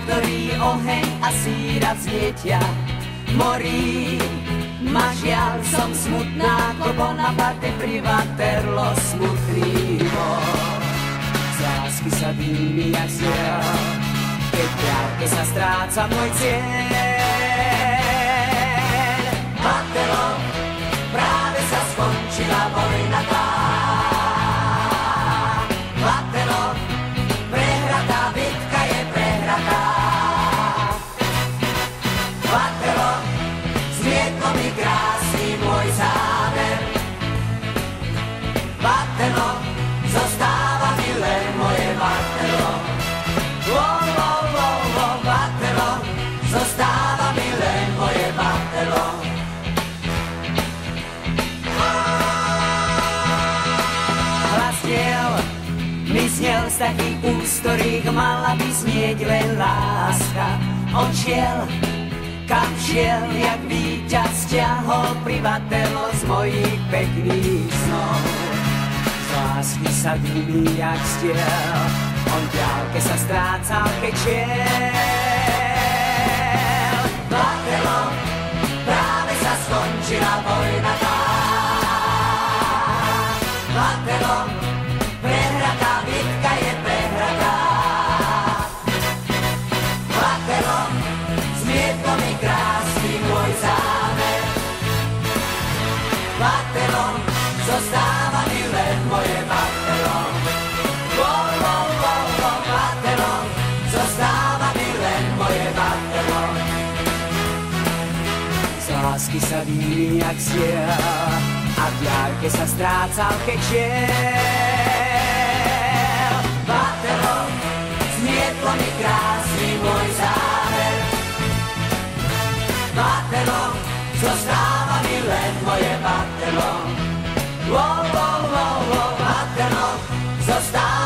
ktorý oheň a síra vznietia. Morí ma žiaľ, som smutná, ako Bonaparte pri Waterloo smutný bol. Z lásky sa dými jak ziel, keď v diaľke sa stráca môj cieľ. Waterloo, práve sa skončila vojna tá. Waterloo, prehratá bitka je prehratá. Waterloo, zmietlo mi krásny môj zámer. Waterloo, zostáva mi len moje Waterloo. Waterloo, zostáva mi len moje Waterloo. Hlas diel mi znel z takých úst, ktorých mala by znieť len láska. On šiel, kam šiel, jak víťaz ťahol pri Waterloo z mojich pekných snov. Z lásky sa dými jak stiel, on v diaľke sa strácal, keď šiel. Waterloo, práve sa skončila vojna tá. Waterloo, prehratá bitka je prehratá. Waterloo, zmietlo mi krásny môj zámer. Waterloo, zostáva mi len moje Waterloo. Waterloo, zostáva mi len moje Waterloo. Z lásky sa dými jak ziel, a v diaľke sa strácal, keď šiel. Waterloo, zmietlo mi krásny môj zámer. Waterloo, zostáva mi len moje Waterloo. Waterloo, zostáva